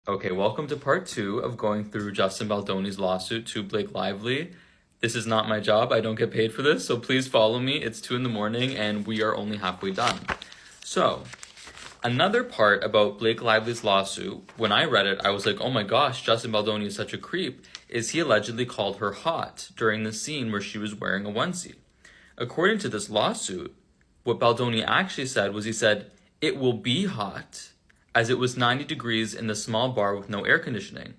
Okay, welcome to part 2 of going through Justin Baldoni's lawsuit to Blake Lively. This is not my job. I don't get paid for this, so please follow me. It's 2 in the morning and we are only halfway done. So, another part about Blake Lively's lawsuit, when I read it, I was like, oh my gosh, Justin Baldoni is such a creep, is he allegedly called her hot during the scene where she was wearing a onesie. According to this lawsuit, what Baldoni actually said was he said, "It will be hot," as it was 90 degrees in the small bar with no air conditioning.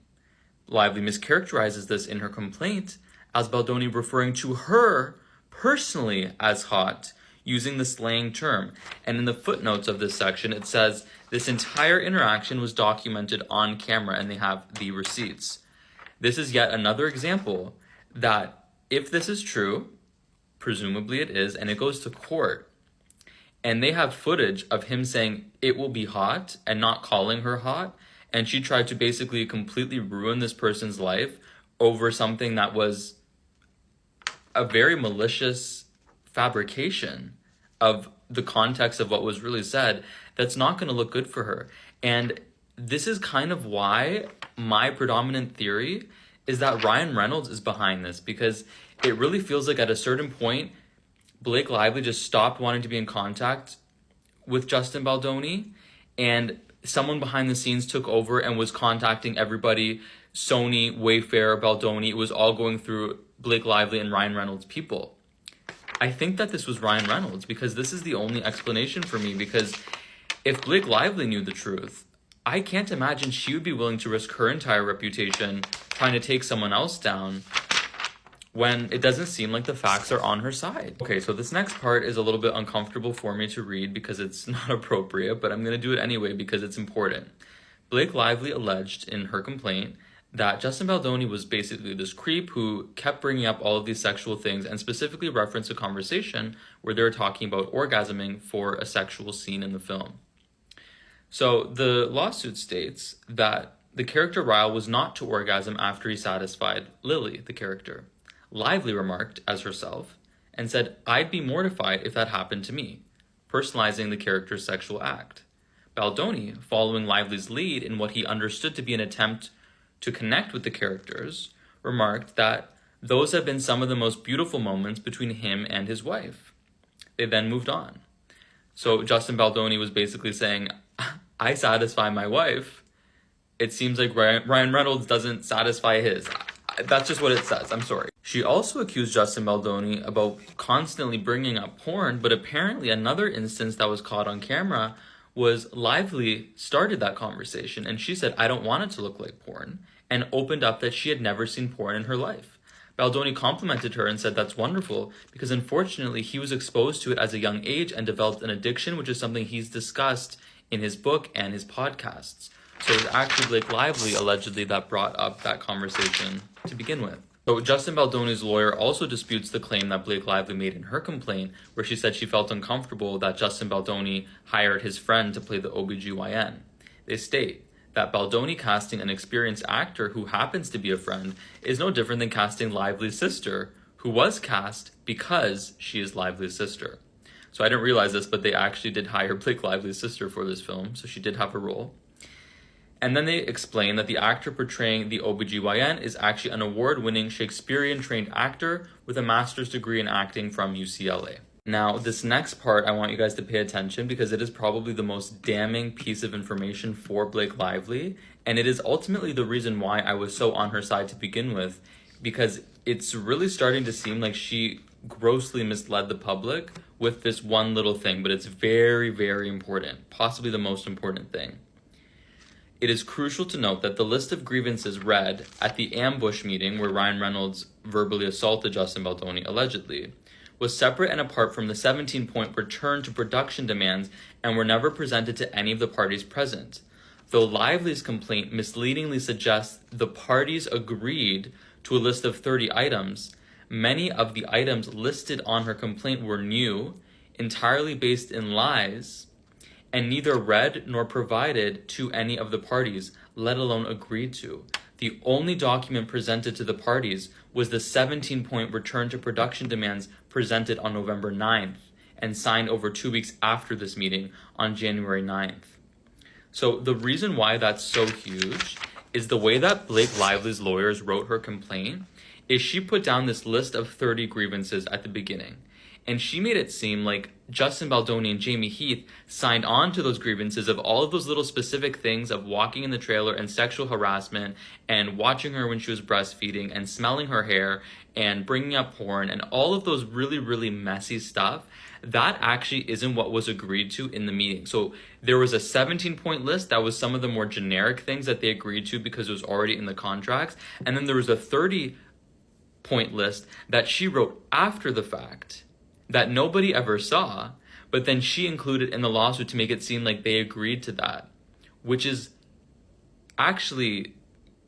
Lively mischaracterizes this in her complaint as Baldoni referring to her personally as hot, using the slang term. And in the footnotes of this section, it says this entire interaction was documented on camera and they have the receipts. This is yet another example that if this is true, presumably it is, and it goes to court, and they have footage of him saying it will be hot and not calling her hot, and she tried to basically completely ruin this person's life over something that was a very malicious fabrication of the context of what was really said. That's not going to look good for her. And this is kind of why my predominant theory is that Ryan Reynolds is behind this, because it really feels like at a certain point Blake Lively just stopped wanting to be in contact with Justin Baldoni, and someone behind the scenes took over and was contacting everybody, Sony, Wayfair, Baldoni. It was all going through Blake Lively and Ryan Reynolds' people. I think that this was Ryan Reynolds, because this is the only explanation for me, because if Blake Lively knew the truth, I can't imagine she would be willing to risk her entire reputation trying to take someone else down when it doesn't seem like the facts are on her side. Okay, so this next part is a little bit uncomfortable for me to read because it's not appropriate, but I'm going to do it anyway because it's important. Blake Lively alleged in her complaint that Justin Baldoni was basically this creep who kept bringing up all of these sexual things, and specifically referenced a conversation where they were talking about orgasming for a sexual scene in the film. So the lawsuit states that the character Ryle was not to orgasm after he satisfied Lily, the character. Lively remarked as herself and said, "I'd be mortified if that happened to me," personalizing the character's sexual act. Baldoni, following Lively's lead in what he understood to be an attempt to connect with the characters, remarked that those have been some of the most beautiful moments between him and his wife. They then moved on. So Justin Baldoni was basically saying, I satisfy my wife. It seems like Ryan Reynolds doesn't satisfy his. That's just what it says. I'm sorry. She also accused Justin Baldoni about constantly bringing up porn, but apparently another instance that was caught on camera was Lively started that conversation, and she said, "I don't want it to look like porn," and opened up that she had never seen porn in her life. Baldoni complimented her and said that's wonderful because unfortunately he was exposed to it at a young age and developed an addiction, which is something he's discussed in his book and his podcasts. So it was actually Blake Lively, allegedly, that brought up that conversation to begin with. So Justin Baldoni's lawyer also disputes the claim that Blake Lively made in her complaint, where she said she felt uncomfortable that Justin Baldoni hired his friend to play the OBGYN. They state that Baldoni casting an experienced actor who happens to be a friend is no different than casting Lively's sister, who was cast because she is Lively's sister. So I didn't realize this, but they actually did hire Blake Lively's sister for this film, so she did have a role. And then they explain that the actor portraying the OBGYN is actually an award-winning Shakespearean-trained actor with a master's degree in acting from UCLA. Now, this next part, I want you guys to pay attention because it is probably the most damning piece of information for Blake Lively, and it is ultimately the reason why I was so on her side to begin with, because it's really starting to seem like she grossly misled the public with this one little thing, but it's very, very important, possibly the most important thing. It is crucial to note that the list of grievances read at the ambush meeting where Ryan Reynolds verbally assaulted Justin Baldoni allegedly was separate and apart from the 17-point return to production demands and were never presented to any of the parties present. Though Lively's complaint misleadingly suggests the parties agreed to a list of 30 items, many of the items listed on her complaint were new, entirely based in lies, and neither read nor provided to any of the parties, let alone agreed to. The only document presented to the parties was the 17-point return to production demands presented on November 9th and signed over 2 weeks after this meeting on January 9th. So the reason why that's so huge is the way that Blake Lively's lawyers wrote her complaint is she put down this list of 30 grievances at the beginning. And she made it seem like Justin Baldoni and Jamie Heath signed on to those grievances of all of those little specific things of walking in the trailer and sexual harassment and watching her when she was breastfeeding and smelling her hair and bringing up porn and all of those really, really messy stuff. That actually isn't what was agreed to in the meeting. So there was a 17-point list that was some of the more generic things that they agreed to because it was already in the contracts. And then there was a 30-point list that she wrote after the fact that nobody ever saw, but then she included in the lawsuit to make it seem like they agreed to that, which is actually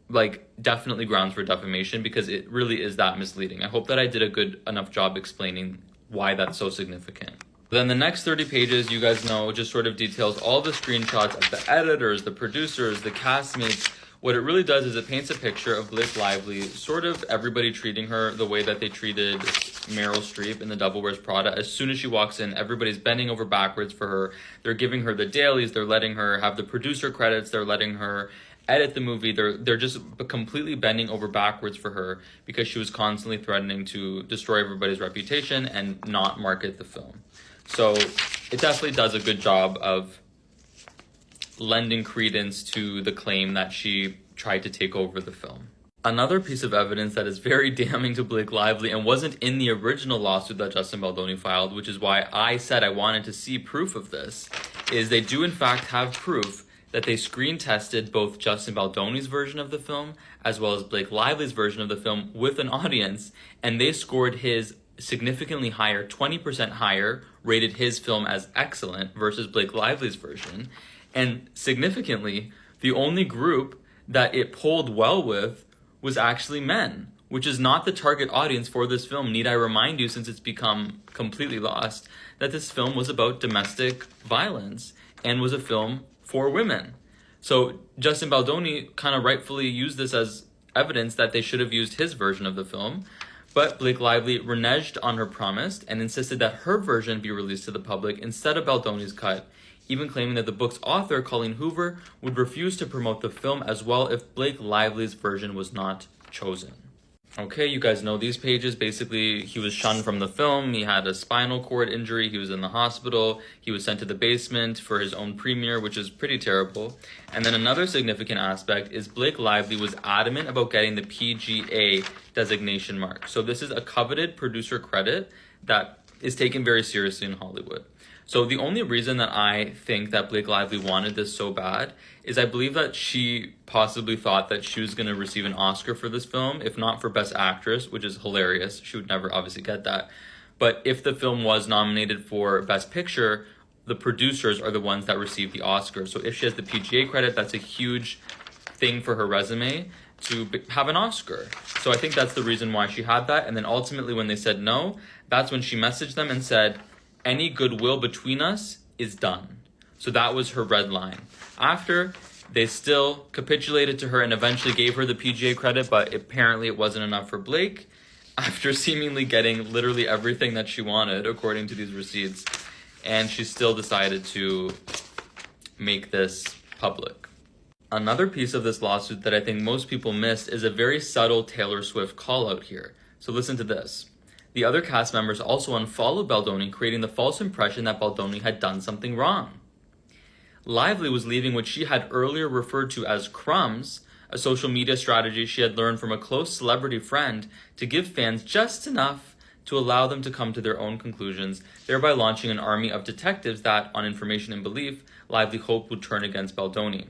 like definitely grounds for defamation because it really is that misleading. I hope that I did a good enough job explaining why that's so significant. Then the next 30 pages, you guys know, just sort of details all the screenshots of the editors, the producers, the castmates. What it really does is it paints a picture of Blake Lively, sort of everybody treating her the way that they treated Meryl Streep in The Devil Wears Prada. As soon as she walks in, everybody's bending over backwards for her. They're giving her the dailies. They're letting her have the producer credits. They're letting her edit the movie. They're just completely bending over backwards for her because she was constantly threatening to destroy everybody's reputation and not market the film. So it definitely does a good job of lending credence to the claim that she tried to take over the film. Another piece of evidence that is very damning to Blake Lively and wasn't in the original lawsuit that Justin Baldoni filed, which is why I said I wanted to see proof of this, is they do in fact have proof that they screen tested both Justin Baldoni's version of the film as well as Blake Lively's version of the film with an audience, and they scored his significantly higher, 20% higher, rated his film as excellent versus Blake Lively's version. And significantly, the only group that it polled well with was actually men, which is not the target audience for this film. Need I remind you, since it's become completely lost, that this film was about domestic violence and was a film for women. So Justin Baldoni kind of rightfully used this as evidence that they should have used his version of the film, but Blake Lively reneged on her promise and insisted that her version be released to the public instead of Baldoni's cut, even claiming that the book's author, Colleen Hoover, would refuse to promote the film as well if Blake Lively's version was not chosen. Okay, you guys know these pages. Basically, he was shunned from the film. He had a spinal cord injury. He was in the hospital. He was sent to the basement for his own premiere, which is pretty terrible. And then another significant aspect is Blake Lively was adamant about getting the PGA designation mark. So this is a coveted producer credit that is taken very seriously in Hollywood. So the only reason that I think that Blake Lively wanted this so bad is I believe that she possibly thought that she was going to receive an Oscar for this film, if not for Best Actress, which is hilarious. She would never obviously get that. But if the film was nominated for Best Picture, the producers are the ones that receive the Oscar. So if she has the PGA credit, that's a huge thing for her resume to have an Oscar. So I think that's the reason why she had that. And then ultimately when they said no, that's when she messaged them and said, any goodwill between us is done. So that was her red line. After, they still capitulated to her and eventually gave her the PGA credit, but apparently it wasn't enough for Blake after seemingly getting literally everything that she wanted according to these receipts. And she still decided to make this public. Another piece of this lawsuit that I think most people missed is a very subtle Taylor Swift call out here. So listen to this. The other cast members also unfollowed Baldoni, creating the false impression that Baldoni had done something wrong. Lively was leaving what she had earlier referred to as crumbs, a social media strategy she had learned from a close celebrity friend to give fans just enough to allow them to come to their own conclusions, thereby launching an army of detectives that, on information and belief, Lively hoped would turn against Baldoni.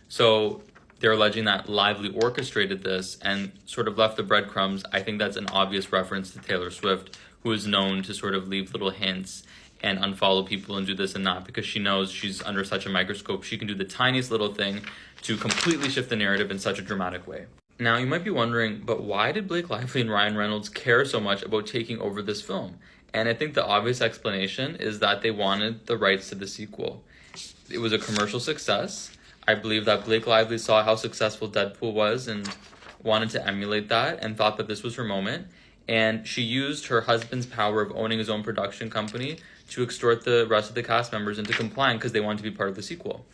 So they're alleging that Lively orchestrated this and sort of left the breadcrumbs. I think that's an obvious reference to Taylor Swift, who is known to sort of leave little hints and unfollow people and do this and that because she knows she's under such a microscope. She can do the tiniest little thing to completely shift the narrative in such a dramatic way. Now, you might be wondering, but why did Blake Lively and Ryan Reynolds care so much about taking over this film? And I think the obvious explanation is that they wanted the rights to the sequel. It was a commercial success. I believe that Blake Lively saw how successful Deadpool was and wanted to emulate that and thought that this was her moment. And she used her husband's power of owning his own production company to extort the rest of the cast members into complying because they wanted to be part of the sequel.